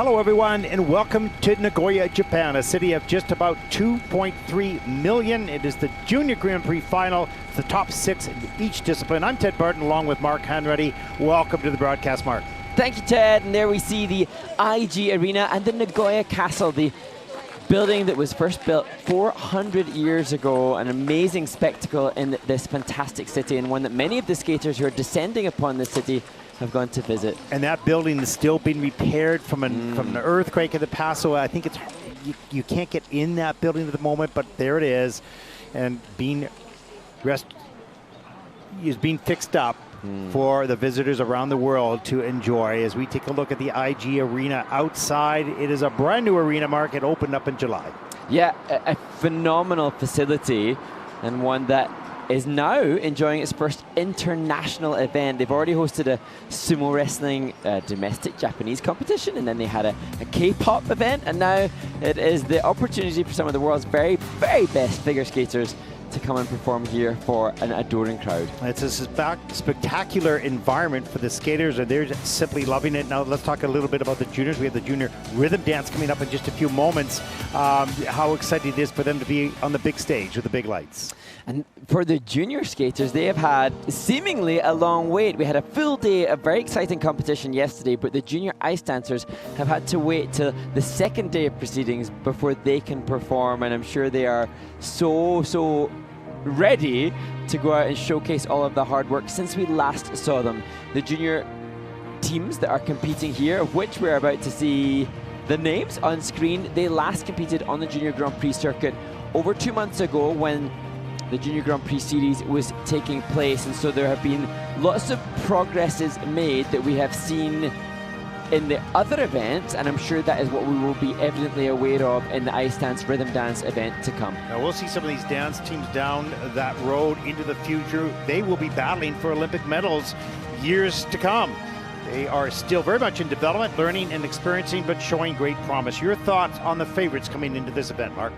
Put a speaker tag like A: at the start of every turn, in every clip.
A: Hello everyone and welcome to Nagoya, Japan, a city of just about 2.3 million. It is the Junior Grand Prix final, the top 6 in each discipline. I'm Ted Barton along with Mark Hanratty. Welcome to the broadcast, Mark.
B: Thank you, Ted. And there we see the IG Arena and the Nagoya Castle, the building that was first built 400 years ago. An amazing spectacle in this fantastic city, and one that many of the skaters who are descending upon the city have gone to visit.
A: And that building is still being repaired from an earthquake in the past, so I think it's you can't get in that building at the moment, but there it is, and being fixed up for the visitors around the world to enjoy. As we take a look at the IG Arena outside, it is a brand new arena, Mark. It opened up in July.
B: Yeah, a phenomenal facility, and one that is now enjoying its first international event. They've already hosted a sumo wrestling domestic Japanese competition, and then they had a K-pop event, and now it is the opportunity for some of the world's very, very best figure skaters to come and perform here for an adoring crowd. It's a
A: spectacular environment for the skaters, and they're simply loving it. Now let's talk a little bit about the juniors. We have the junior rhythm dance coming up in just a few moments. How exciting it is for them to be on the big stage with the big lights.
B: And for the junior skaters, they have had seemingly a long wait. We had a full day of very exciting competition yesterday, but the junior ice dancers have had to wait till the second day of proceedings before they can perform, and I'm sure they are so ready to go out and showcase all of the hard work since we last saw them. The junior teams that are competing here, of which we're about to see the names on screen, they last competed on the Junior Grand Prix circuit over 2 months ago when the Junior Grand Prix Series was taking place, and so there have been lots of progresses made that we have seen in the other events, and I'm sure that is what we will be evidently aware of in the ice dance rhythm dance event to come.
A: Now we'll see some of these dance teams down that road into the future. They will be battling for Olympic medals years to come. They are still very much in development, learning and experiencing, but showing great promise. Your thoughts on the favorites coming into this event, Mark?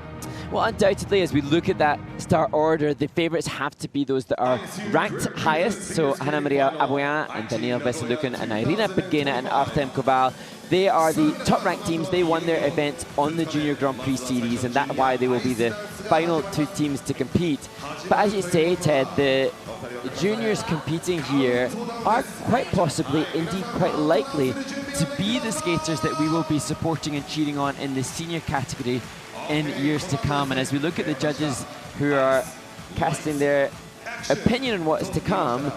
B: Well, undoubtedly, as we look at that start order, the favorites have to be those that are ranked highest. So Hanna Maria Aboyan and Daniel Veselukun and Irina Begena and Artem Koval, they are the top-ranked teams. They won their events on the Junior Grand Prix Series, and that's why they will be the final 2 teams to compete. But as you say, Ted, the juniors competing here are quite possibly, indeed quite likely, to be the skaters that we will be supporting and cheering on in the senior category in years to come. And as we look at the judges who are casting their opinion on what is to come,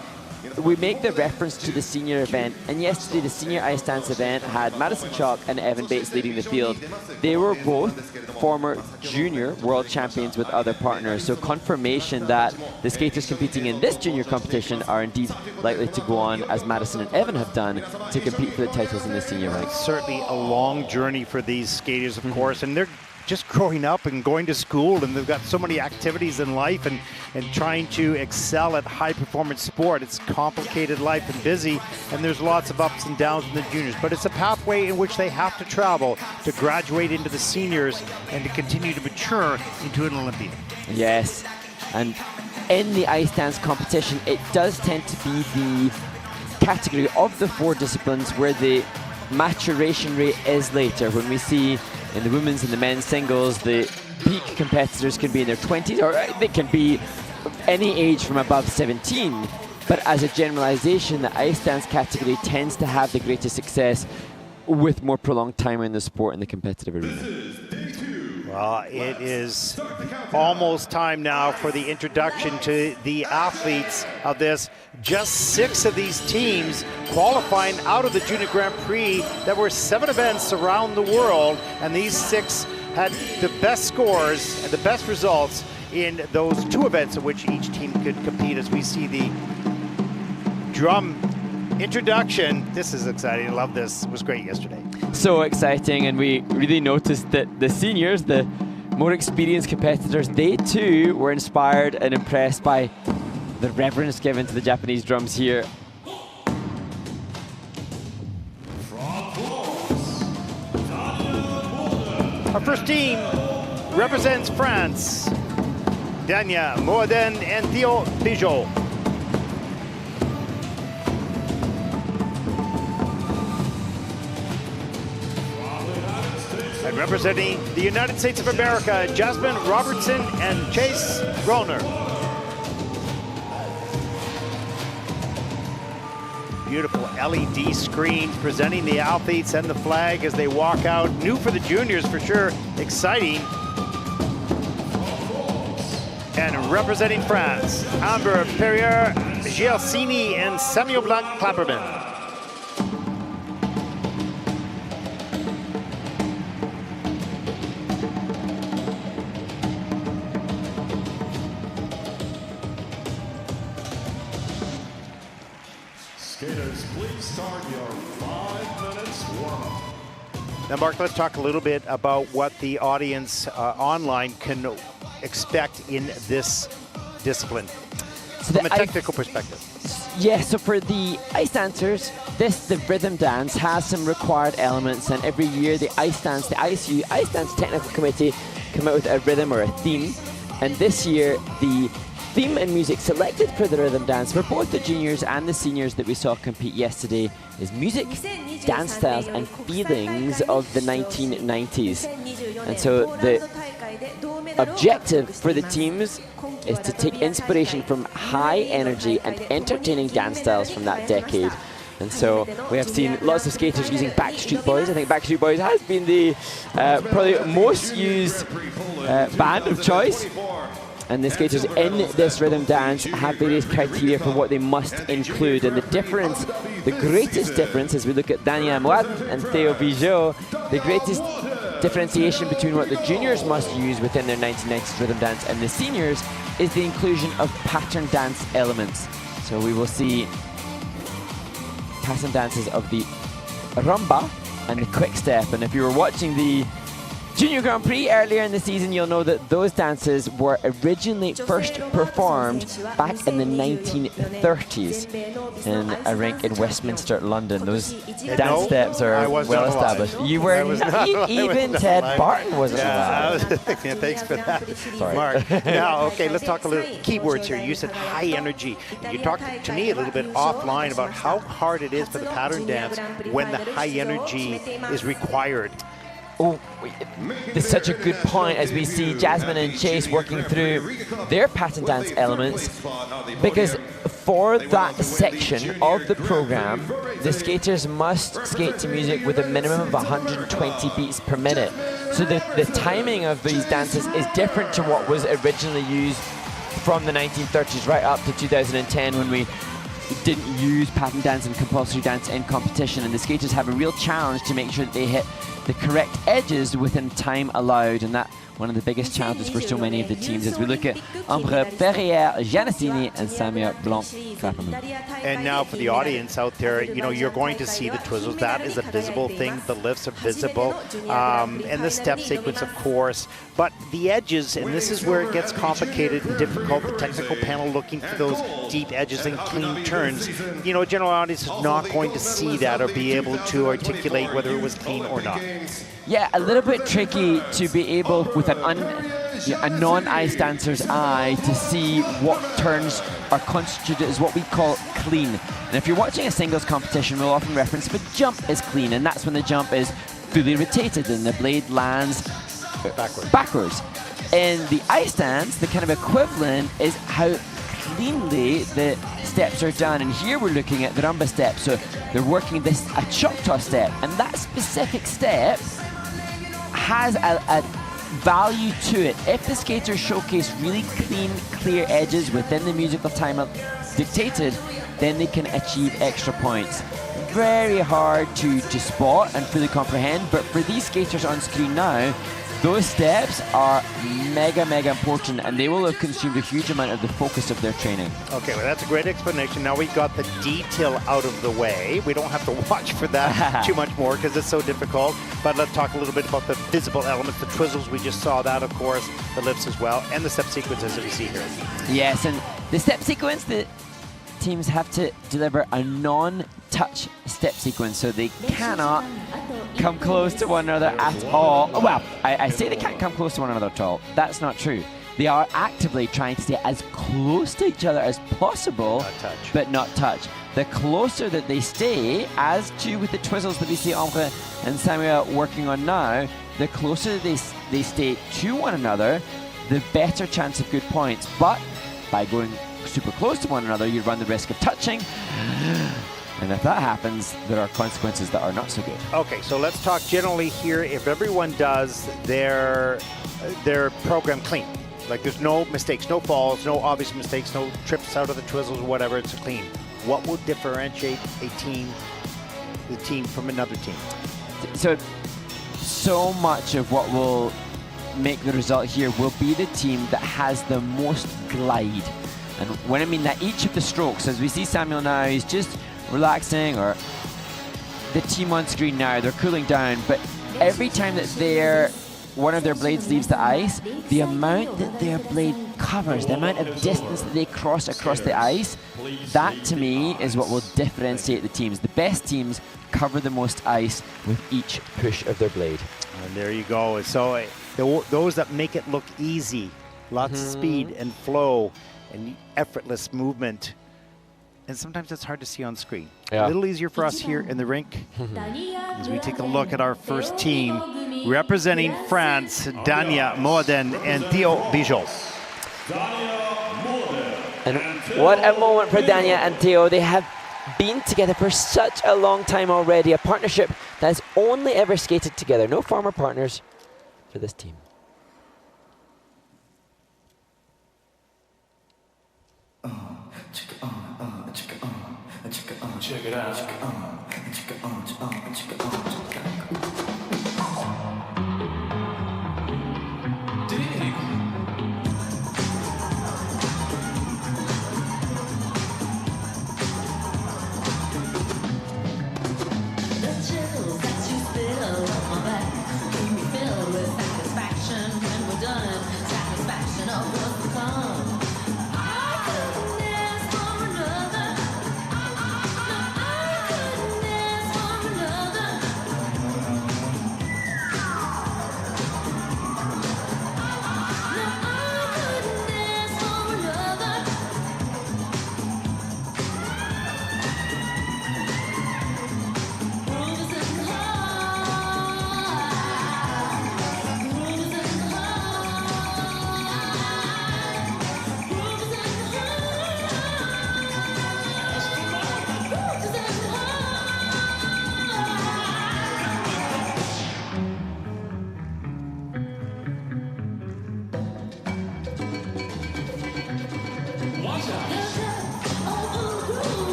B: we make the reference to the senior event. And yesterday, the senior ice dance event had Madison Chalk and Evan Bates leading the field. They were both former junior world champions with other partners, so confirmation that the skaters competing in this junior competition are indeed likely to go on, as Madison and Evan have done, to compete for the titles in the senior ranks.
A: Certainly a long journey for these skaters, of course, and they're just growing up and going to school, and they've got so many activities in life and trying to excel at high performance sport. It's complicated life and busy, and there's lots of ups and downs in the juniors, but it's a pathway in which they have to travel to graduate into the seniors and to continue to mature into an Olympian.
B: Yes, and in the ice dance competition, it does tend to be the category of the 4 disciplines where the maturation rate is later. When we see in the women's and the men's singles, the peak competitors can be in their 20s, or they can be any age from above 17. But as a generalization, the ice dance category tends to have the greatest success with more prolonged time in the sport in the competitive arena.
A: Well, it is almost time now for the introduction to the athletes of this. Just 6 of these teams qualifying out of the Junior Grand Prix. There were 7 events around the world, and these 6 had the best scores and the best results in those 2 events in which each team could compete. As we see the drum introduction, this is exciting. I love this. It was great yesterday.
B: So exciting, and we really noticed that the seniors, the more experienced competitors, they too were inspired and impressed by the reverence given to the Japanese drums here.
A: Our first team represents France. Dania Moaden and Theo Pijot. representing the United States of America, Jasmine Robertson and Chase Roner. Beautiful LED screens presenting the athletes and the flag as they walk out. New for the juniors for sure, exciting. And representing France, Amber Perrier, Gialcini and Samuel Blanc-Clapperman.
C: Skaters, please start your 5 minutes warm-up.
A: Now, Mark, let's talk a little bit about what the audience online can expect in this discipline from a technical perspective.
B: Yeah, so for the ice dancers, the rhythm dance has some required elements, and every year the ice dance technical committee come out with a rhythm or a theme, and this year the theme and music selected for the rhythm dance for both the juniors and the seniors that we saw compete yesterday is music, dance styles and feelings of the 1990s. And so the objective for the teams is to take inspiration from high energy and entertaining dance styles from that decade. And so we have seen lots of skaters using Backstreet Boys. I think Backstreet Boys has been the probably most used band of choice. And the skaters in this rhythm dance have various criteria for what they must include. And the greatest difference, as we look at Daniel Amoat and Theo Bijot, the greatest differentiation between what the juniors must use within their 1990s rhythm dance and the seniors is the inclusion of pattern dance elements. So we will see pattern dances of the rumba and the quick step. And if you were watching the Junior Grand Prix earlier in the season, you'll know that those dances were originally first performed back in the 1930s in a rink in Westminster, London. Those dance steps are well established. You were not, even Ted Barton wasn't alive.
A: Thanks for that,
B: Sorry.
A: Mark. Now, okay, let's talk a little keywords here. You said high energy. You talked to me a little bit offline about how hard it is for the pattern dance when the high energy is required.
B: Oh, it's such a good point as we see Jasmine and Chase working through their pattern dance elements, because for that section of the program, the skaters must skate to music with a minimum of 120 beats per minute. So the timing of these dances is different to what was originally used from the 1930s right up to 2010 when we didn't use pattern dance and compulsory dance in competition, and the skaters have a real challenge to make sure that they hit the correct edges within time allowed, and that one of the biggest challenges for so many of the teams as we look at Ambre Perrier, Giannassini and Samuel Blanc-Clapperman.
A: And now for the audience out there, you know, you're going to see the twizzles. That is a visible thing. The lifts are visible. And the step sequence, of course. But the edges, and this is where it gets complicated and difficult, the technical panel looking for those deep edges and clean turns. You know, a general audience is not going to see that or be able to articulate whether it was clean or not.
B: Yeah, a little bit tricky to be able, with a non-ice dancer's eye, to see what turns are constituted as what we call clean. And if you're watching a singles competition, we'll often reference if a jump is clean, and that's when the jump is fully rotated and the blade lands backwards. In the ice dance, the kind of equivalent is how cleanly the steps are done, and here we're looking at the rumba step. So they're working a Choctaw step, and that specific step has a value to it. If the skaters showcase really clean, clear edges within the musical time dictated, then they can achieve extra points. Very hard to spot and fully comprehend, but for these skaters on screen now, those steps are mega important, and they will have consumed a huge amount of the focus of their training.
A: Okay, well, that's a great explanation. Now we've got the detail out of the way. We don't have to watch for that too much more because it's so difficult. But let's talk a little bit about the visible elements, the twizzles. We just saw that, of course, the lifts as well, and the step sequences that we see here.
B: Yes, and the step sequence, the teams have to deliver a non-touch step sequence, so they cannot come close to one another at all. Well, I say they can't come close to one another at all. That's not true. They are actively trying to stay as close to each other as possible, but not touch. The closer that they stay, as to with the twizzles that we see Ambre and Samuel working on now, the closer they stay to one another, the better chance of good points. But by going super close to one another, you run the risk of touching. And if that happens, there are consequences that are not so good.
A: Okay, so let's talk generally here. If everyone does their program clean, like there's no mistakes, no falls, no obvious mistakes, no trips out of the twizzles, whatever, it's clean. What will differentiate the team from another team?
B: So much of what will make the result here will be the team that has the most glide. And when I mean that, each of the strokes, as we see Samuel now, he's just relaxing, or the team on screen now, they're cooling down, but every time that one of their blades leaves the ice, the amount that their blade covers, the amount of distance that they cross across the ice, that to me is what will differentiate the teams. The best teams cover the most ice with each push of their blade.
A: And there you go. So those that make it look easy, lots of speed and flow and effortless movement. And sometimes it's hard to see on screen.
B: Yeah.
A: A little easier for us here in the rink as we take a look at our first team representing France, Dania Moden and Theo Bijot.
B: And what a moment for Dania and Theo. They have been together for such a long time already, a partnership that has only ever skated together. No former partners for this team.
C: Check it out.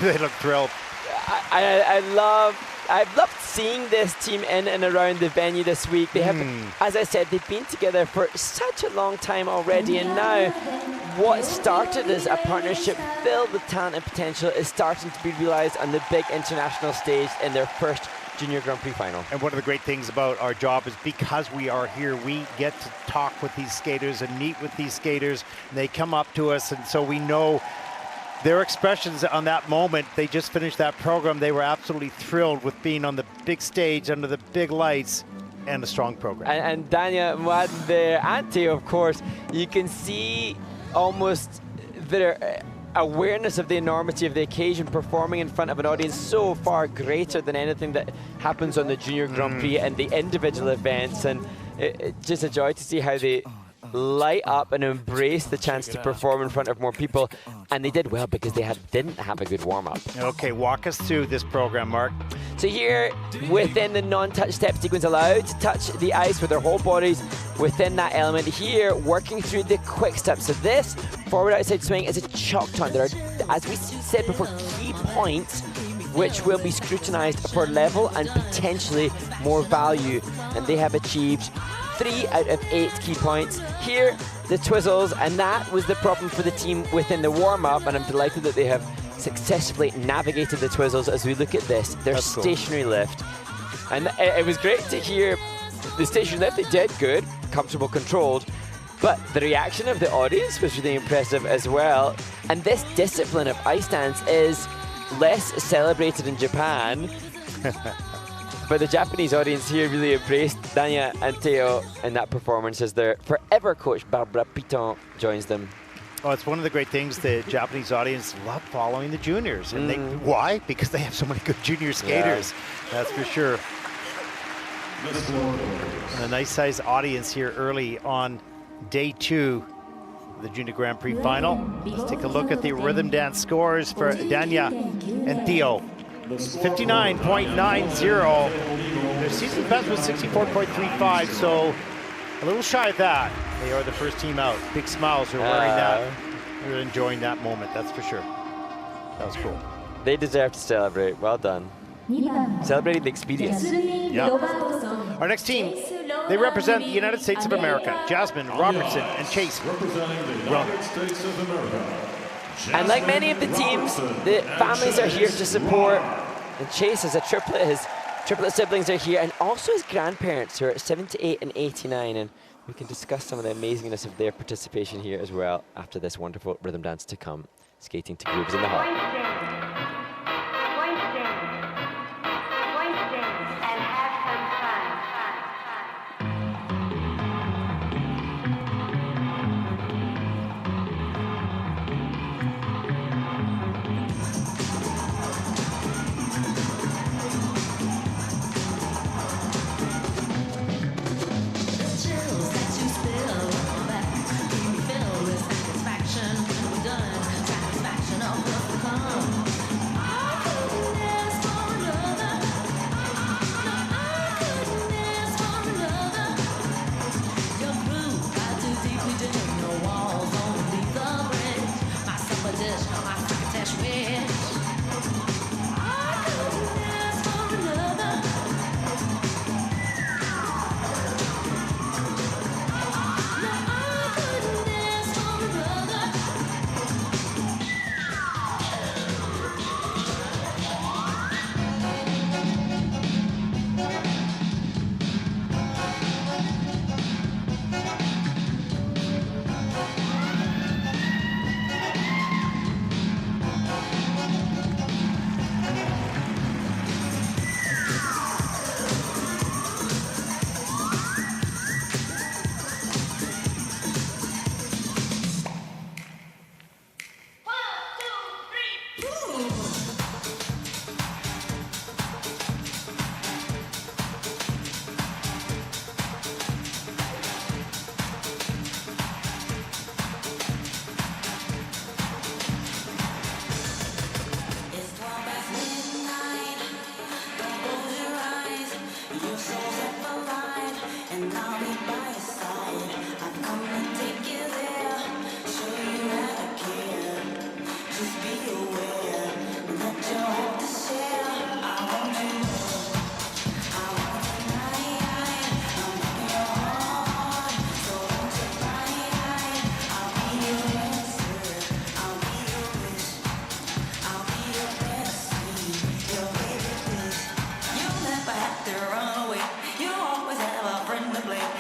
A: They look thrilled.
B: I've loved seeing this team in and around the venue this week. They have, as I said, they've been together for such a long time already, and now what started as a partnership filled with talent and potential is starting to be realized on the big international stage in their first Junior Grand Prix final.
A: And one of the great things about our job is because we are here, we get to talk with these skaters and meet with these skaters, and they come up to us, and so we know their expressions on that moment, they just finished that program. They were absolutely thrilled with being on the big stage under the big lights and a strong program.
B: And Dania Mwande Ante, of course, you can see almost their awareness of the enormity of the occasion, performing in front of an audience so far greater than anything that happens on the Junior Grand Prix and the individual events. And it's just a joy to see how they light up and embrace the chance to perform in front of more people. And they did well because they didn't have a good warm-up.
A: Okay, walk us through this program, Mark.
B: So here, within the non-touch step sequence, allowed to touch the ice with their whole bodies within that element. Here, working through the quick steps. So this forward outside swing is a chalk taunt. There are, as we said before, key points which will be scrutinized for level and potentially more value. And they have achieved 3 out of 8 key points. Here, the twizzles, and that was the problem for the team within the warm-up, and I'm delighted that they have successfully navigated the twizzles. As we look at this, their stationary lift. And it was great to hear the stationary lift. They did good, comfortable, controlled, but the reaction of the audience was really impressive as well. And this discipline of ice dance is less celebrated in Japan. But the Japanese audience here really embraced Dania and Teo in that performance as their forever coach, Barbara Piton, joins them.
A: Oh, it's one of the great things. The Japanese audience love following the juniors. And why? Because they have so many good junior skaters. Yeah. That's for sure. And a nice sized audience here early on day 2 of the Junior Grand Prix final. Let's take a look at the rhythm dance scores for Dania and Theo. 59.90. Their season best was 64.35, so a little shy of that. They are the first team out. Big smiles are wearing that. They're enjoying that moment, that's for sure. That was cool.
B: They deserve to celebrate. Well done. Celebrating the experience.
A: Yeah. Our next team, they represent the United States of America. Jasmine Robertson and Chase.
C: Representing the United States of America.
B: And like many of the teams, the families are here to support. And Chase as a triplet, his triplet siblings are here, and also his grandparents who are 78 and 89. And we can discuss some of the amazingness of their participation here as well after this wonderful rhythm dance to come. Skating to grooves in the hall.
D: You'll never have to run away. You always have a friend to play.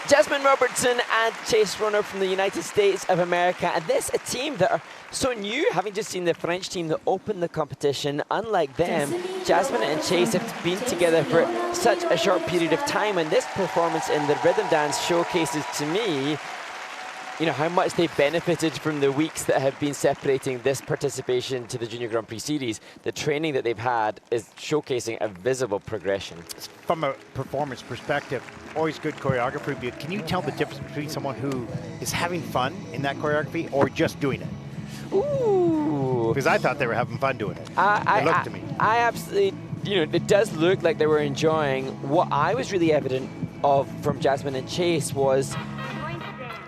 B: Jasmine Robertson and Chase Runner from the United States of America. And this, a team that are so new, having just seen the French team that opened the competition. Unlike them, Jasmine and Chase have been together for such a short period of time. And this performance in the rhythm dance showcases to me, you know, how much they benefited from the weeks that have been separating this participation to the Junior Grand Prix Series. The training that they've had is showcasing a visible progression.
A: From a performance perspective, always good choreography, but can you tell the difference between someone who is having fun in that choreography or just doing it?
B: Ooh.
A: Because I thought they were having fun doing it. It looked to me.
B: I absolutely, you know, it does look like they were enjoying. What I was really evident of from Jasmine and Chase was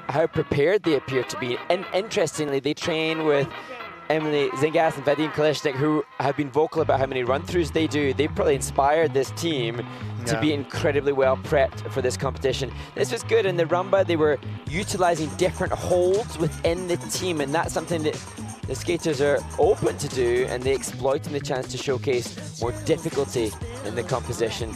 B: how prepared they appear to be. And interestingly, they train with Emily Zingas and Vadim Kalishnik, who have been vocal about how many run-throughs they do. They probably inspired this team to be incredibly well prepped for this competition. This was good. In the rumba, they were utilizing different holds within the team, and that's something that the skaters are open to do, and they exploiting the chance to showcase more difficulty in the composition.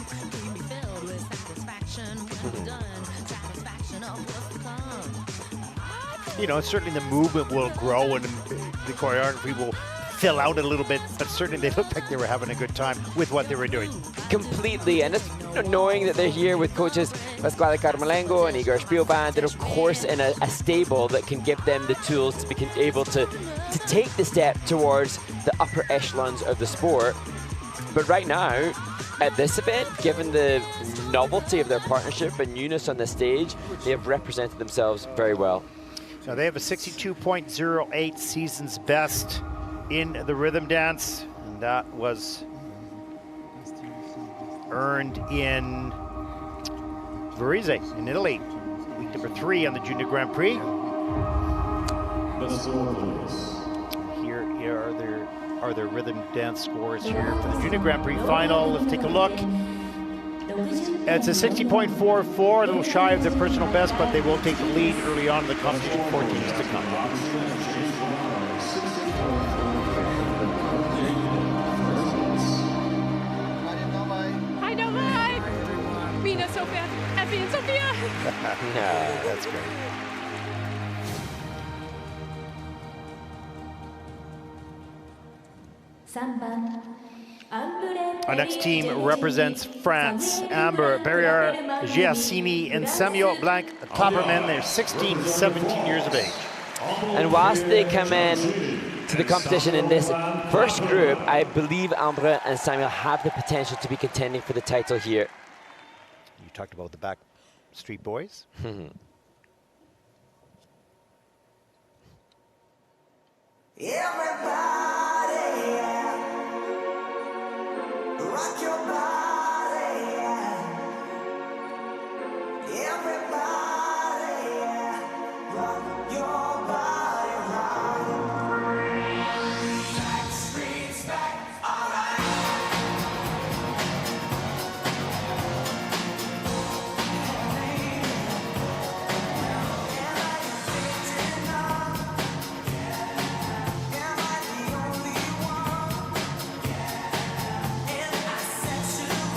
A: You know, certainly the movement will grow and the choreography will fill out a little bit, but certainly they looked like they were having a good time with what they were doing.
B: Completely, and it's, you know, knowing that they're here with coaches Pasquale Carmelengo and Igor Spielband, they're of course in a stable that can give them the tools to be able to take the step towards the upper echelons of the sport. But right now, at this event, given the novelty of their partnership and newness on the stage, they have represented themselves very well.
A: So they have a 62.08 season's best in the rhythm dance, and that was earned in Varese in Italy. Week number 3 on the Junior Grand Prix. Here are their rhythm dance scores here for the Junior Grand Prix final. Let's take a look. It's a 60.44, a little shy of their personal best, but they will take the lead early on in the competition, 4 teams to come.
D: Hi, Nova. Hi. Mina, Sophia, Effie, and Sophia.
A: Yeah, that's great. Our next team represents France. Amber, Barriere, Giacini, and Samuel Blanc Klapperman. They're 16, 17 years of age.
B: And whilst they come in to the competition in this first group, I believe Amber and Samuel have the potential to be contending for the title here.
A: You talked about the back Street Boys.
E: Rock your body, everybody, rock your body, Back streets back, all right. Am I the only one? And I said to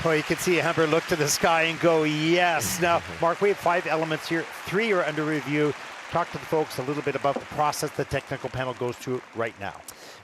A: Well, you can see Amber look to the sky and go, yes. Now, Mark, we have 5 elements here. 3 are under review. Talk to the folks a little bit about the process the technical panel goes through right now.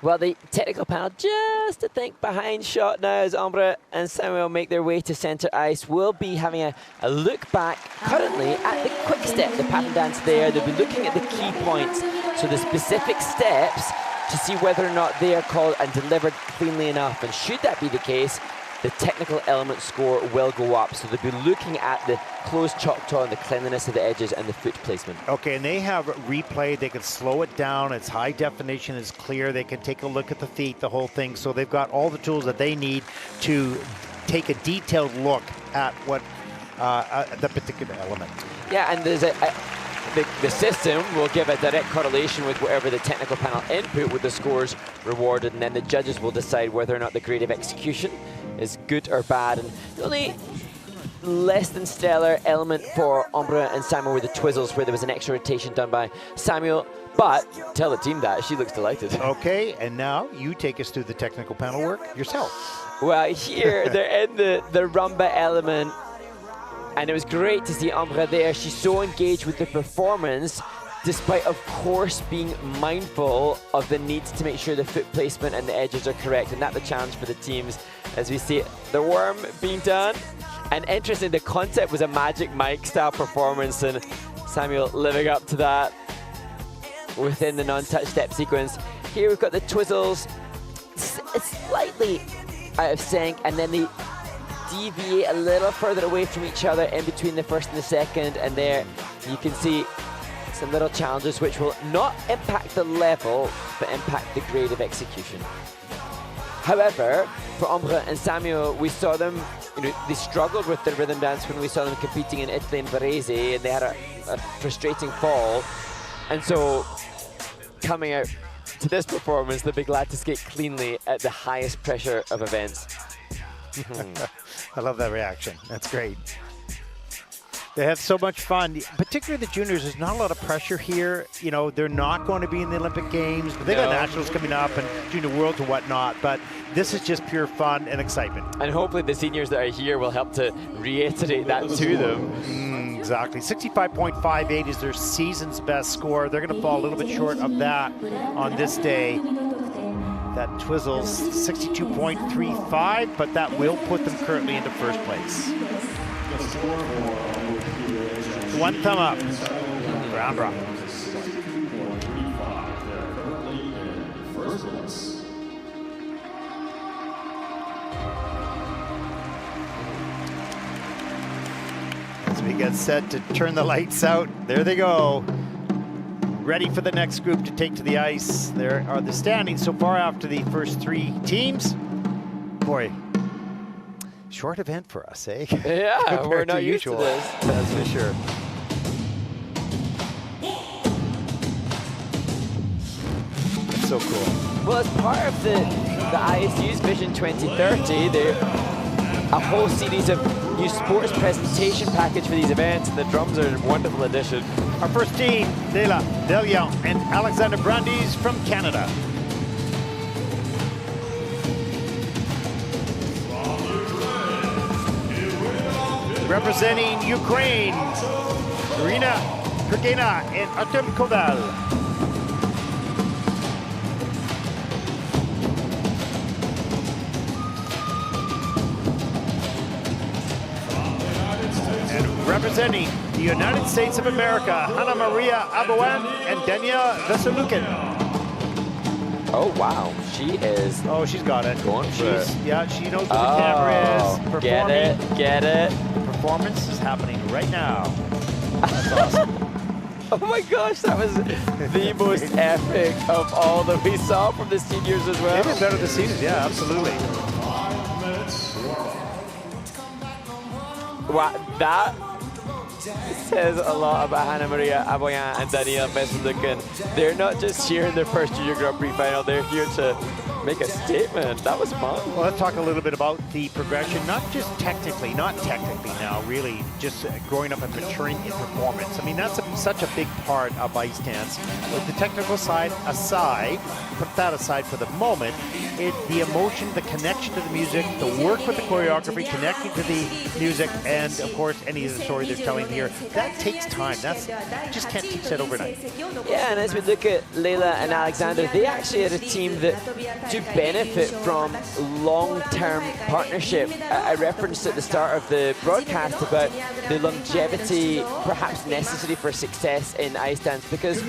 B: Well, the technical panel, just to think behind shot now as Amber and Samuel make their way to center ice, will be having a look back currently at the quick step, the pattern dance there. They'll be looking at the key points, so the specific steps, to see whether or not they are called and delivered cleanly enough. And should that be the case, the technical element score will go up. So they'll be looking at the closed choctaw and the cleanliness of the edges and the foot placement.
A: Okay, and they have replay. They can slow it down. It's high definition. It's clear. They can take a look at the feet, the whole thing. So they've got all the tools that they need to take a detailed look at what the particular element.
B: Yeah, and there's the system will give a direct correlation with whatever the technical panel input with the scores rewarded, and then the judges will decide whether or not the grade of execution is good or bad. And the only less than stellar element for Ambre and Samuel were the twizzles, where there was an extra rotation done by Samuel. But tell the team that, she looks delighted.
A: Okay, and now you take us through the technical panel work yourself.
B: Well, here they're in the rumba element, and it was great to see Ambre there. She's so engaged with the performance, despite, of course, being mindful of the need to make sure the foot placement and the edges are correct, and that's the challenge for the teams as we see the worm being done. And interesting, the concept was a Magic Mike style performance, and Samuel living up to that within the non-touch step sequence. Here we've got the twizzles, slightly out of sync, and then they deviate a little further away from each other in between the first and the second, and there you can see some little challenges which will not impact the level but impact the grade of execution. However, for Ambre and Samuel, we saw them, they struggled with their rhythm dance when we saw them competing in Italy and Varese, and they had a frustrating fall. And so coming out to this performance, they'll be glad to skate cleanly at the highest pressure of events.
A: I love that reaction. That's great. They have so much fun, particularly the juniors. There's not a lot of pressure here. They're not going to be in the Olympic Games, but they got nationals coming up and Junior Worlds and whatnot. But this is just pure fun and excitement.
B: And hopefully the seniors that are here will help to reiterate that to them.
A: Exactly. 65.58 is their season's best score. They're going to fall a little bit short of that on this day. That twizzles 62.35, but that will put them currently into first place. One thumb up for Ambre. As we get set to turn the lights out, there they go. Ready for the next group to take to the ice. There are the standings so far after the first 3 teams. Boy, short event for us, eh?
B: Yeah, we're not used to this.
A: That's for sure. So cool.
B: Well, as part of the ISU's Vision 2030, a whole series of new sports presentation package for these events, and the drums are a wonderful addition.
A: Our first team, Delia and Alexander Brandes from Canada. Representing Ukraine, Irina Krigina and Artem Koval. Representing the United States of America, Hannah Maria Abouan and Danielle Veselukin.
B: Oh, wow. She is.
A: Oh, she's got it.
B: Going for it.
A: Yeah, she knows where the camera is.
B: Get it.
A: The performance is happening right now. That's awesome.
B: Oh my gosh, that was the most epic of all that we saw from the seniors as well.
A: Maybe better the seniors, yeah, absolutely.
B: Wow, that says a lot about Hannah Maria Aboyan and Danielle Veselukin. They're not just here in their first Junior Grand Prix final, they're here to make a statement. That was fun.
A: Well, let's talk a little bit about the progression, not technically now, really, just growing up and maturing in performance. I mean, that's such a big part of ice dance. With the technical side aside, put that aside for the moment, the emotion, the connection to the music, the work with the choreography, connecting to the music, and of course, any of the story they're telling here, that takes time. You just can't teach that overnight.
B: Yeah, and as we look at Leila and Alexander, they actually are a team that do benefit from long-term partnership. I referenced at the start of the broadcast about the longevity perhaps necessary for success in ice dance, because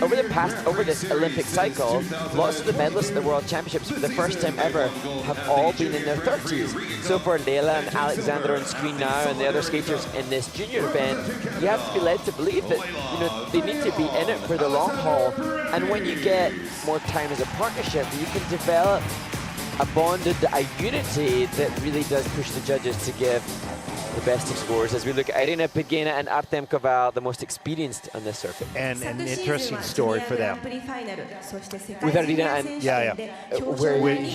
B: over this Olympic cycle, lots of the medalists at the World Championships for the first time ever have all been in their 30s. So for Leila and Alexander on screen now and the other skaters in this junior event, you have to be led to believe that they need to be in it for the long haul. And when you get more time as a partnership, you can develop a bond and a unity that really does push the judges to give the best of scores as we look at Irina Pegina and Artem Koval, the most experienced on this circuit.
A: And an interesting story for them.
B: With Irina and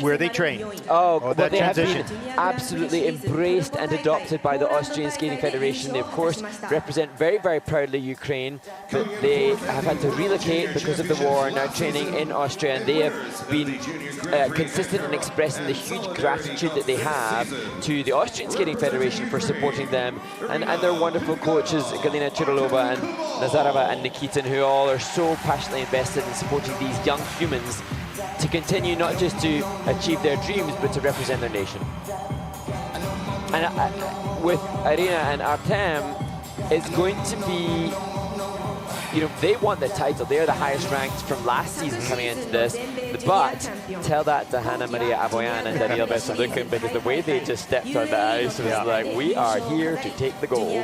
A: where they train.
B: Well, they have been absolutely embraced and adopted by the Austrian Skating Federation. They, of course, represent very, very proudly Ukraine, but they have had to relocate because of the war, now training in Austria, and they have been consistent in expressing the huge gratitude that they have to the Austrian Skating Federation for supporting them, and their wonderful coaches, Galina Chirolova and Nazarova and Nikitin, who all are so passionately invested in supporting these young humans to continue not just to achieve their dreams, but to represent their nation. And with Irina and Artem, it's going to be, they want the title. They are the highest ranked from last season coming into this. But tell that to Hanna Maria Aboyan and Daniel Veselukhin, because the way they just stepped on the ice was like, we are here to take the gold.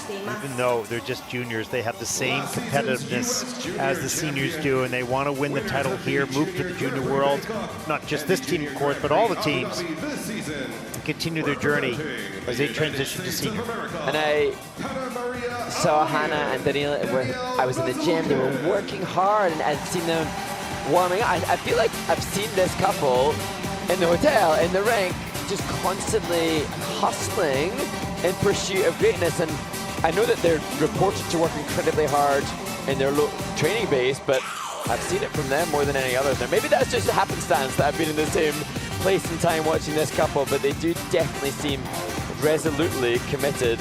A: Even though they're just juniors, they have the same competitiveness as the seniors do, and they want to win the title here, move to the junior world. Not just this team, of course, but all the teams, and continue their journey as they transition to senior.
B: And I saw Hannah and Daniel, I was in the gym, they were working hard, and I'd seen them warming up. I feel like I've seen this couple in the hotel, in the rink, just constantly hustling in pursuit of greatness. And I know that they're reported to work incredibly hard in their training base, but I've seen it from them more than any others. Now, maybe that's just a happenstance that I've been in the same place and time watching this couple, but they do definitely seem resolutely committed.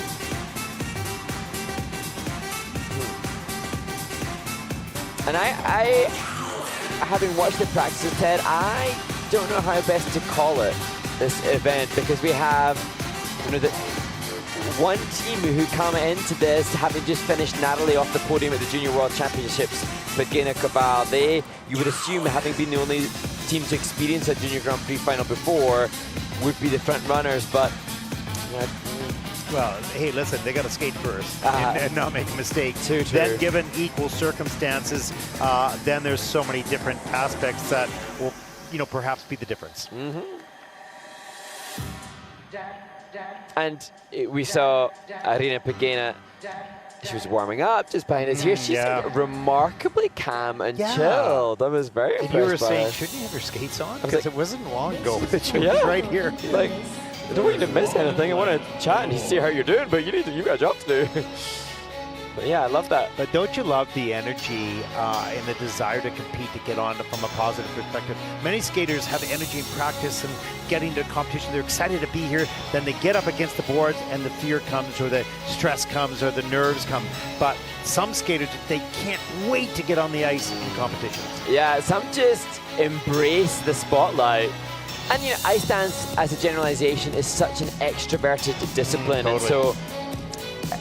B: And I having watched the practices, Ted, I don't know how best to call it, this event, because we have, the one team who come into this having just finished Natalie off the podium at the Junior World Championships, Pegina Koval. You would assume, having been the only team to experience a Junior Grand Prix final before, would be the front runners, but
A: well, hey, listen, they got to skate first and not make a mistake.
B: True.
A: Then, given equal circumstances, then there's so many different aspects that will, perhaps be the difference.
B: Mm-hmm. And we saw Irina Pegina. She was warming up just behind us here. She's remarkably calm and chill. That was very impressive.
A: And you were saying, shouldn't you have your skates on? Because it wasn't long ago that she was right here.
B: Like, I don't want you to miss anything. I want to chat and see how you're doing, but you got a job to do. But yeah, I love that.
A: But don't you love the energy and the desire to compete, to get on from a positive perspective? Many skaters have energy in practice and getting to competition. They're excited to be here. Then they get up against the boards and the fear comes, or the stress comes, or the nerves come. But some skaters, they can't wait to get on the ice in competitions.
B: Yeah, some just embrace the spotlight. And ice dance, as a generalization, is such an extroverted discipline.
A: Totally.
B: And so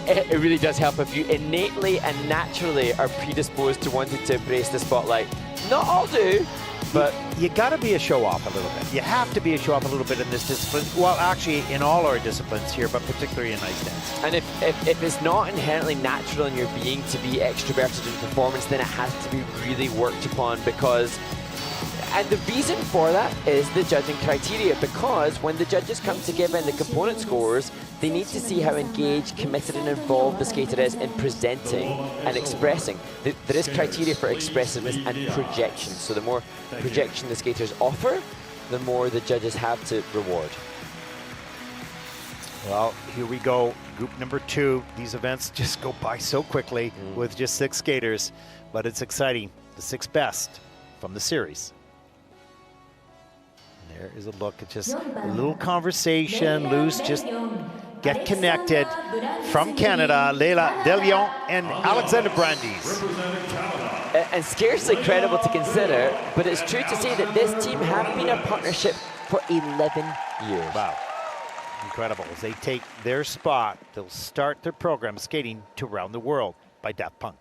B: it really does help if you innately and naturally are predisposed to wanting to embrace the spotlight. Not all do, but
A: you got to be a show-off a little bit. You have to be a show-off a little bit in this discipline. Well, actually, in all our disciplines here, but particularly in ice dance.
B: And if it's not inherently natural in your being to be extroverted in performance, then it has to be really worked upon, because And the reason for that is the judging criteria, because when the judges come to give in the component scores, they need to see how engaged, committed and involved the skater is in presenting and expressing. There is criteria for expressiveness and projection. So the more projection the skaters offer, the more the judges have to reward.
A: Well, here we go. Group number 2. These events just go by so quickly with just 6 skaters, but it's exciting. The 6 best from the series. And there is a look at just a little conversation, loose, just get connected. From Canada, Leila Delion and Alexander Brandes.
B: And scarcely credible to consider, but it's true to say that this team have been a partnership for 11 years.
A: Wow. Incredible. As they take their spot, they'll start their program skating to Around the World by Daft Punk.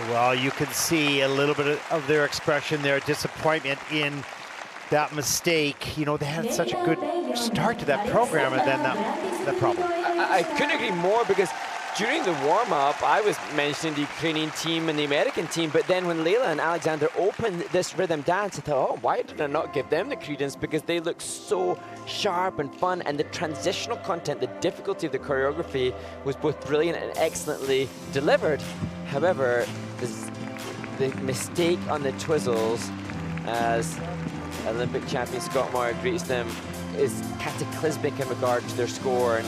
A: Well, you can see a little bit of their expression, their disappointment in that mistake. You know, they had such a good start to that program, and then that problem.
B: I couldn't agree more, because during the warm-up, I was mentioning the Ukrainian team and the American team, but then when Leila and Alexander opened this rhythm dance, I thought, oh, why did I not give them the credence? Because they look so sharp and fun, and the transitional content, the difficulty of the choreography was both brilliant and excellently delivered. However, the mistake on the twizzles, as Olympic champion Scott Moir greets them, is cataclysmic in regard to their score. And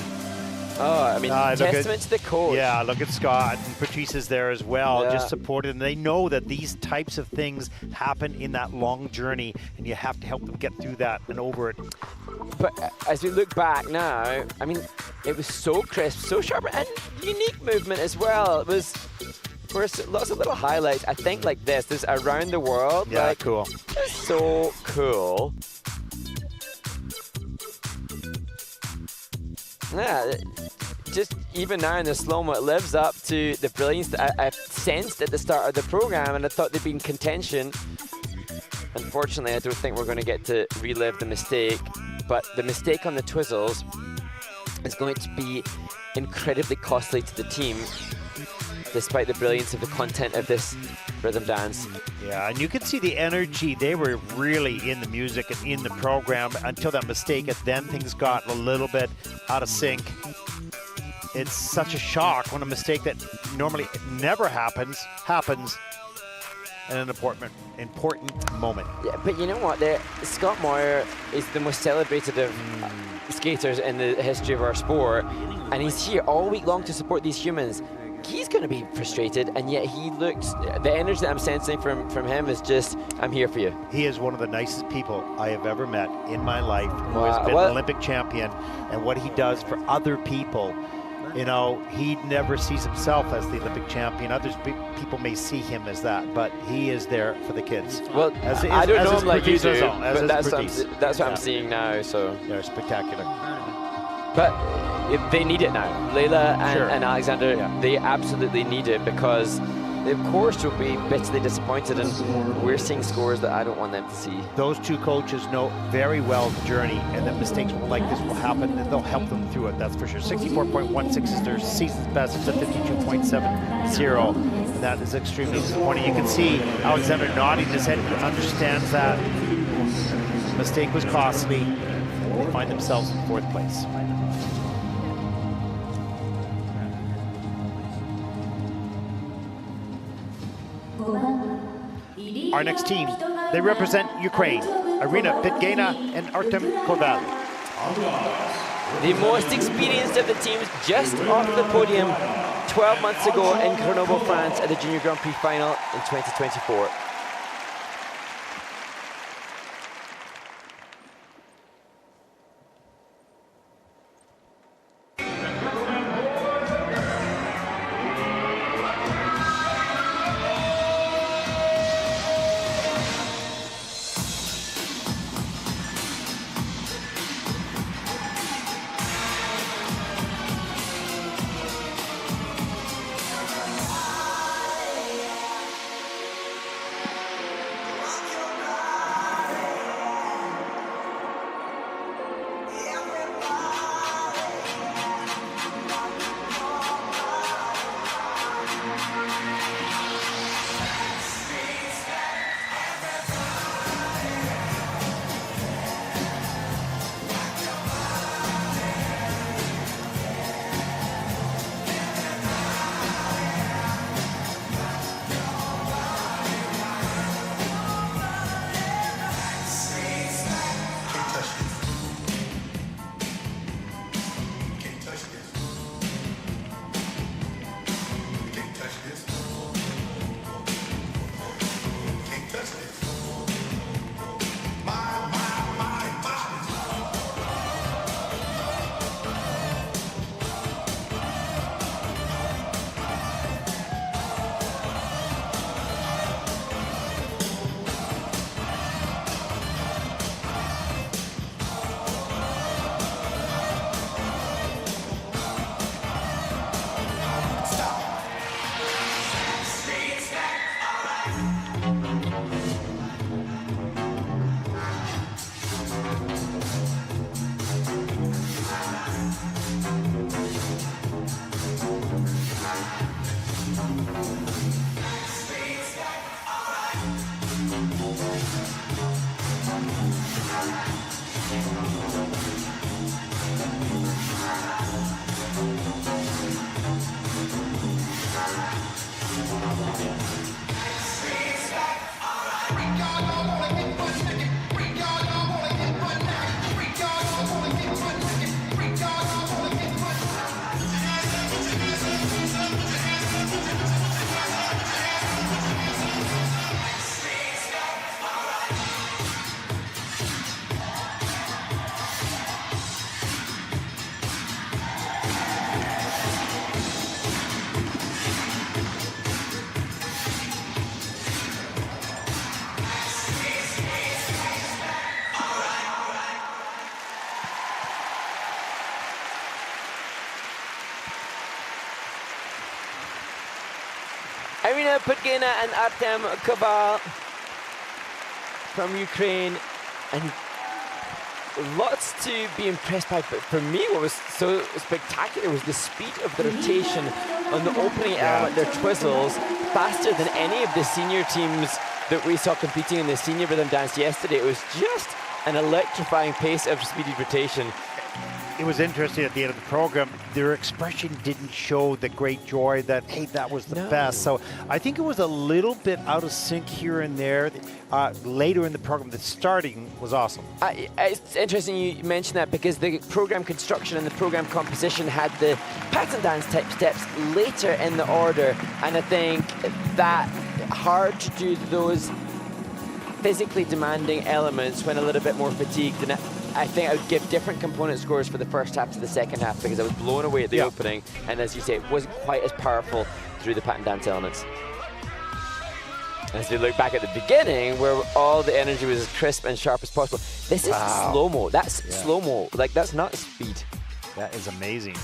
B: oh, I mean, testament to the coach.
A: Yeah, look at Scott, and Patrice is there as well, just supported. And they know that these types of things happen in that long journey, and you have to help them get through that and over it.
B: But as we look back now, I mean, it was so crisp, so sharp, and unique movement as well. It was lots of little highlights. I think like this around the world.
A: Yeah,
B: like,
A: cool.
B: It's so cool. Yeah, just even now in the slow-mo, it lives up to the brilliance that I sensed at the start of the program, and I thought they'd be in contention. Unfortunately, I don't think we're going to get to relive the mistake, but the mistake on the twizzles is going to be incredibly costly to the team, despite the brilliance of the content of this rhythm dance.
A: Yeah, and you can see the energy. They were really in the music and in the program until that mistake, and then things got a little bit out of sync. It's such a shock when a mistake that normally never happens in an important moment.
B: Yeah, but you know what? Scott Moir is the most celebrated of skaters in the history of our sport, and he's here all week long to support these humans. He's going to be frustrated, and yet he looks, the energy that I'm sensing from him is just, I'm here for you.
A: He is one of the nicest people I have ever met in my life, who has been an Olympic champion, and what he does for other people. You know, he never sees himself as the Olympic champion. People may see him as that, but he is there for the kids.
B: Well, I don't know him like you do, but that's what I'm seeing now. So
A: they're spectacular.
B: But they need it now. Layla and Alexander, they absolutely need it, because they, of course, will be bitterly disappointed, and we're seeing scores that I don't want them to see.
A: Those two coaches know very well the journey, and that mistakes like this will happen, and they'll help them through it, that's for sure. 64.16 is their season's best. It's a 52.70, and that is extremely disappointing. You can see Alexander nodding his head. He understands that the mistake was costly. They find themselves in 4th place. Our next team, they represent Ukraine, Irina Pitgena and Artem Koval.
B: The most experienced of the teams, just off the podium 12 months ago in Grenoble, France at the Junior Grand Prix final in 2024. Irina Podgina and Artem Koval from Ukraine, and lots to be impressed by. But for me, what was so spectacular was the speed of the rotation on the opening element, their twizzles, faster than any of the senior teams that we saw competing in the senior rhythm dance yesterday. It was just an electrifying pace of speedy rotation.
A: It was interesting at the end of the program, their expression didn't show the great joy that, hey, that was the best. So I think it was a little bit out of sync here and there. Later in the program, the starting was awesome.
B: It's interesting you mention that, because the program construction and the program composition had the pattern dance type steps later in the order, and I think that hard to do those physically demanding elements when a little bit more fatigued, and I think I would give different component scores for the first half to the second half, because I was blown away at the opening, and as you say, it wasn't quite as powerful through the pattern dance elements. As we look back at the beginning, where all the energy was as crisp and sharp as possible, this is slow-mo. That's slow-mo. Like, that's not speed.
A: That is amazing.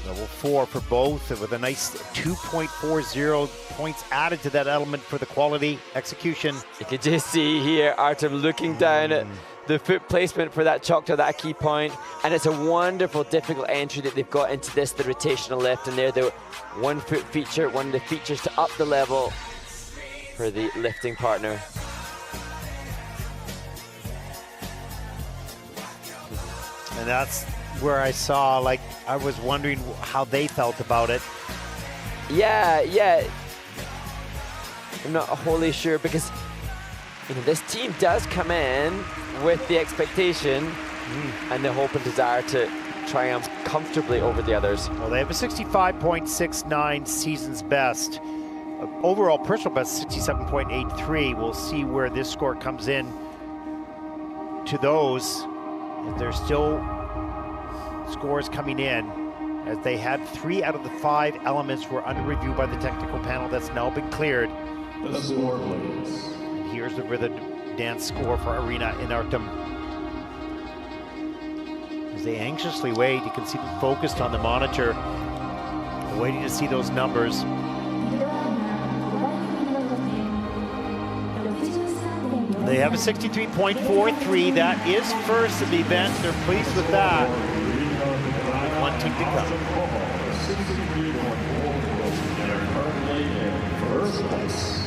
A: Level 4 for both, with a nice 2.40 points added to that element for the quality execution.
B: You can just see here Artem looking down at the foot placement for that choctaw, that key point, and it's a wonderful, difficult entry that they've got into this, the rotational lift, and they're the 1 foot feature, one of the features to up the level for the lifting partner.
A: And that's where I saw, like, I was wondering how they felt about it.
B: Yeah. I'm not wholly sure, because this team does come in with the expectation and the hope and desire to triumph comfortably over the others.
A: Well, they have a 65.69 season's best. Overall personal best, 67.83. We'll see where this score comes in to those. There's still scores coming in, as they had 3 out of the 5 elements were under review by the technical panel. That's now been cleared.
C: The score, please.
A: And here's the rhythm dance score for Irina and Artem. As they anxiously wait, you can see them focused on the monitor, waiting to see those numbers. They have a 63.43. That is first in the event. They're pleased with that. With 1 team to come.
C: 63.4. They're currently in first place.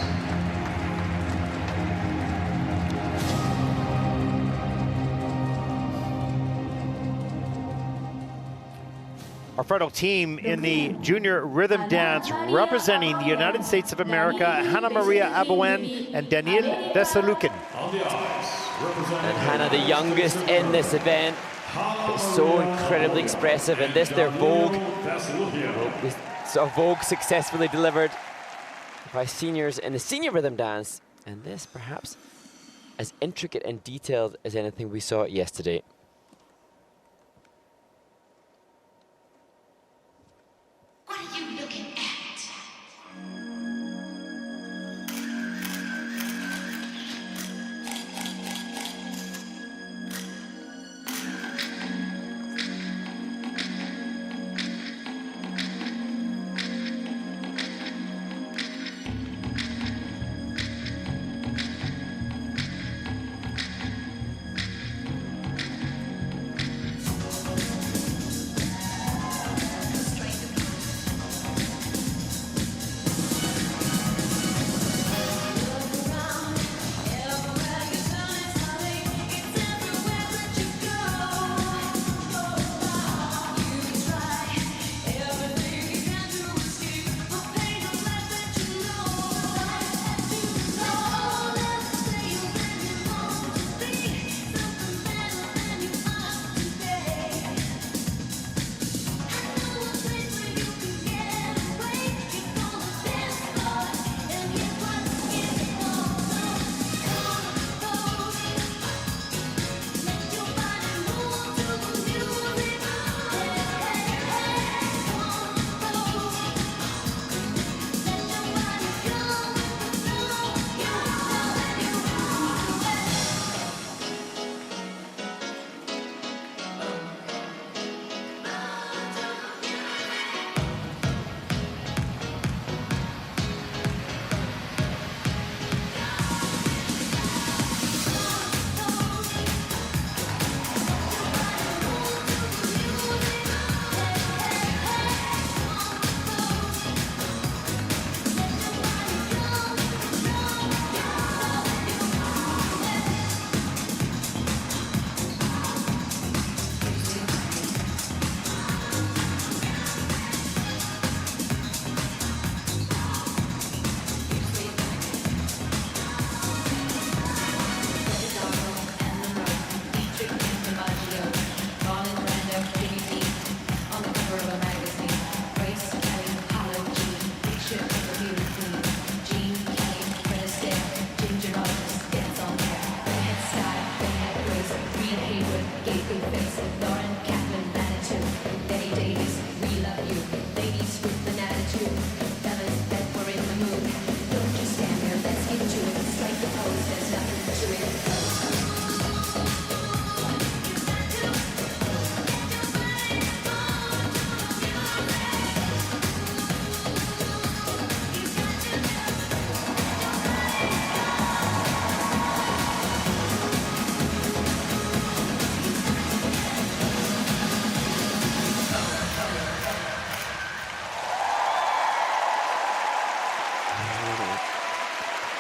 A: Our final team in the junior rhythm dance, representing the United States of America, Hannah Maria Abouen and Daniil Veselukin.
B: And Hannah, the youngest in this event, but so incredibly expressive. And this, their Vogue. So Vogue successfully delivered by seniors in the senior rhythm dance. And this, perhaps, as intricate and detailed as anything we saw yesterday.
E: What are you looking at?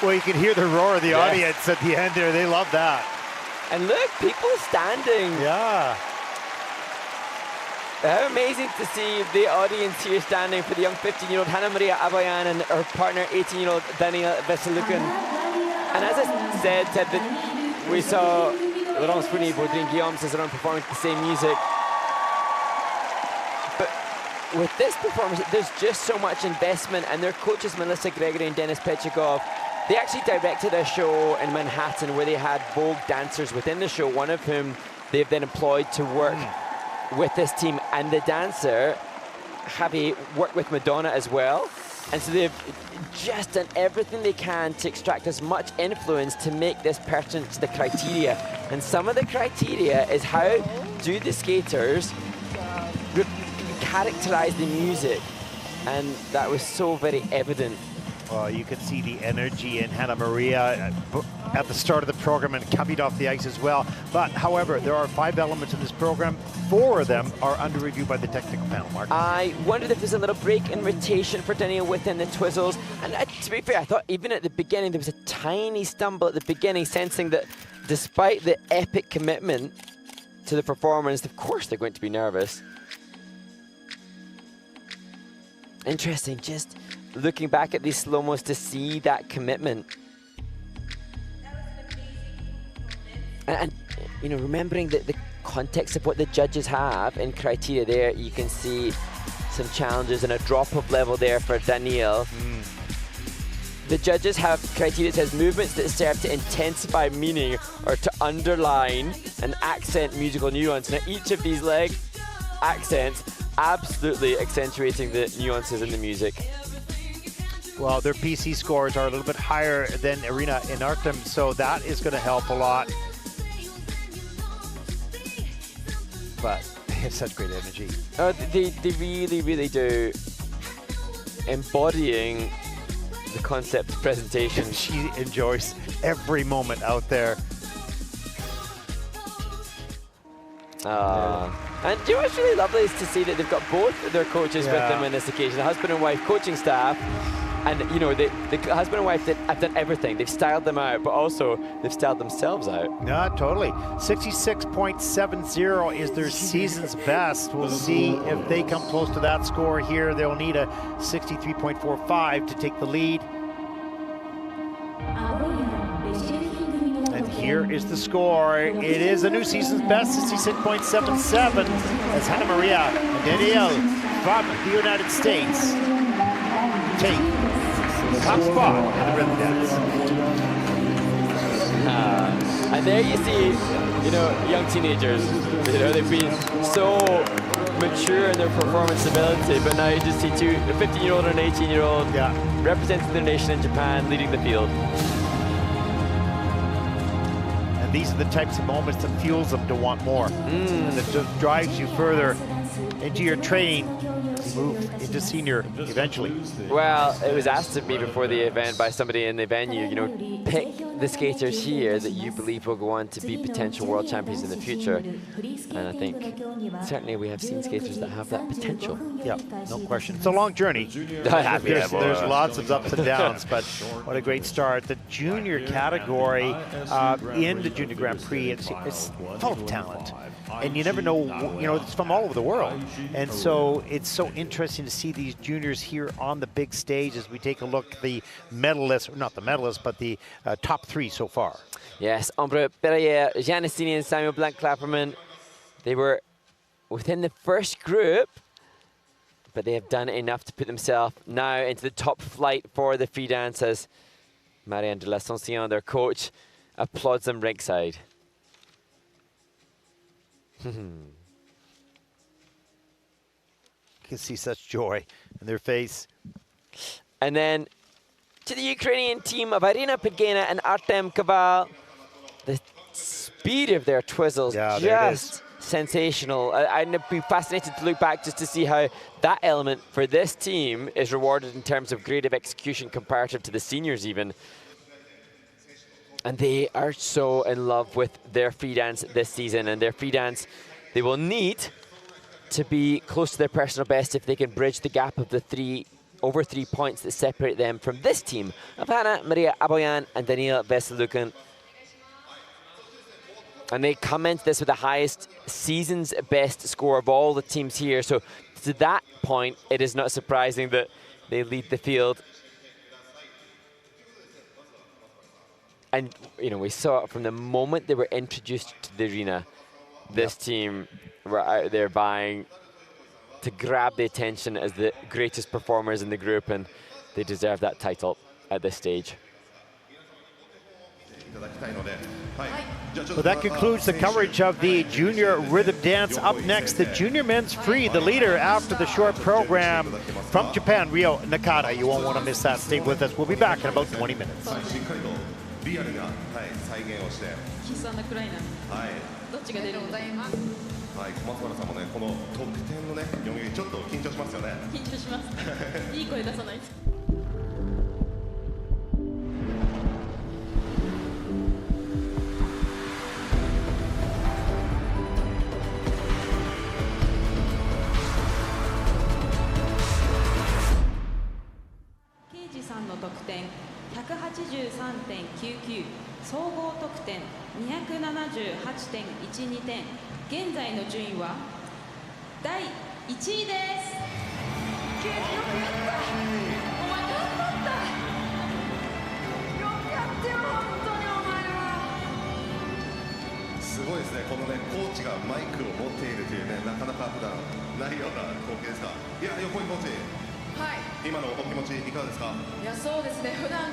A: Well, you can hear the roar of the
B: Yes.
A: audience at the end there. They love that.
B: And look, people standing.
A: Yeah.
B: How amazing to see the audience here standing for the young 15-year-old Hannah Maria Aboyan and her partner, 18-year-old Daniel Veselucan. And as I said, Ted, that we saw Laurence Fournier, Baudrine Guillaume, Césaron performing the same music. But with this performance, there's just so much investment, and their coaches, Melissa Gregory and Denis Pechikov, they actually directed a show in Manhattan where they had Vogue dancers within the show, one of whom they've then employed to work with this team, and the dancer, Javi, worked with Madonna as well. And so they've just done everything they can to extract as much influence to make this pertinent to the criteria. And some of the criteria is how do the skaters characterize the music. And that was so very evident.
A: Well, you can see the energy in Hannah Maria at the start of the program and coming off the ice as well. But, however, there are 5 elements in this program. 4 of them are under review by the technical panel, Mark.
B: I wondered if there's a little break in rotation for Daniel within the twizzles. And to be fair, I thought even at the beginning, there was a tiny stumble at the beginning, sensing that despite the epic commitment to the performance, of course they're going to be nervous. Interesting, just looking back at these slow-mos to see that commitment. And you know, remembering the context of what the judges have in criteria there, you can see some challenges and a drop of level there for Daniel. The judges have criteria that says movements that serve to intensify meaning or to underline and accent musical nuance. Now each of these leg accents absolutely accentuating the nuances in the music.
A: Well, their PC scores are a little bit higher than Irina and Artem, so that is going to help a lot. But they have such great energy.
B: Oh, they really, really do. Embodying the concept of presentation.
A: She enjoys every moment out there.
B: And you know what's really lovely is to see that they've got both of their coaches with them on this occasion, the husband and wife coaching staff. And you know, the husband and wife have done everything. They've styled them out, but also they've styled themselves out.
A: Yeah, totally. 66.70 is their season's best. We'll see if they come close to that score here. They'll need a 63.45 to take the lead. And here is the score. It is a new season's best, 66.77, as Hannah Maria and Danielle from the United States take the top spot in the rhythm dance.
B: And there you see, you know, young teenagers. You know, they've been so mature in their performance ability, but now you just see two, a 15-year-old and an 18-year-old representing their nation in Japan, leading the field.
A: And these are the types of moments that fuels them to want more, and that just drives you further into your training. Move into senior eventually.
B: Well, it was asked of me before the event by somebody in the venue, you know, pick the skaters here that you believe will go on to be potential world champions in the future. And I think certainly we have seen skaters that have that potential.
A: Yeah, no question. It's a long journey. There's lots of ups and downs, but what a great start. The junior category in the Junior Grand Prix, it's full of talent. And you never know, you know, it's from all over the world. And so it's so interesting to see these juniors here on the big stage as we take a look at the medalists, not the medalists, but the top 3 so far.
B: Yes, Ombre Perrier, Giannissini and Samuel Blanc-Clapperman, they were within the first group, but they have done enough to put themselves now into the top flight for the free dance as Marianne de l'Ascension, their coach, applauds them ringside.
A: You can see such joy in their face.
B: And then to the Ukrainian team of Irina Pidgena and Artem Kaval. The speed of their twizzles, just sensational. I'd be fascinated to look back just to see how that element for this team is rewarded in terms of grade of execution comparative to the seniors even. And they are so in love with their free dance this season, and their free dance, they will need to be close to their personal best if they can bridge the gap of the 3 over 3 points that separate them from this team of Hanna Maria Aboyan and Daniil Veselugin. And they come into this with the highest season's best score of all the teams here. So to that point, it is not surprising that they lead the field. And we saw it from the moment they were introduced to the arena. This team were out there vying to grab the attention as the greatest performers in the group, and they deserve that title at this stage.
A: Well, that concludes the coverage of the junior rhythm dance. Up next, the junior men's free, the leader after the short program from Japan, Ryo Nakata. You won't want to miss that. Stay with us. We'll be back in about 20 minutes.
C: リアルな、再現をして、
D: 悲惨なくらいな。どっちが出るんだ。
C: 小松原さんもね、この得点のね、読みちょっと緊張しますよね。
D: 緊張します。いい声出さないと。刑事さんの得点183.99、総合得点278.12点。現在の順位は第1位です。よくやった。お前頑張った。よくやってよ、本当にお前は。
C: すごいですね、このね、コーチがマイクを持っているというね、なかなか普段ないような光景ですが、いや、横井コーチ、
D: はい。
C: 今のお気持ちいかがですか？
D: いや、そうですね、普段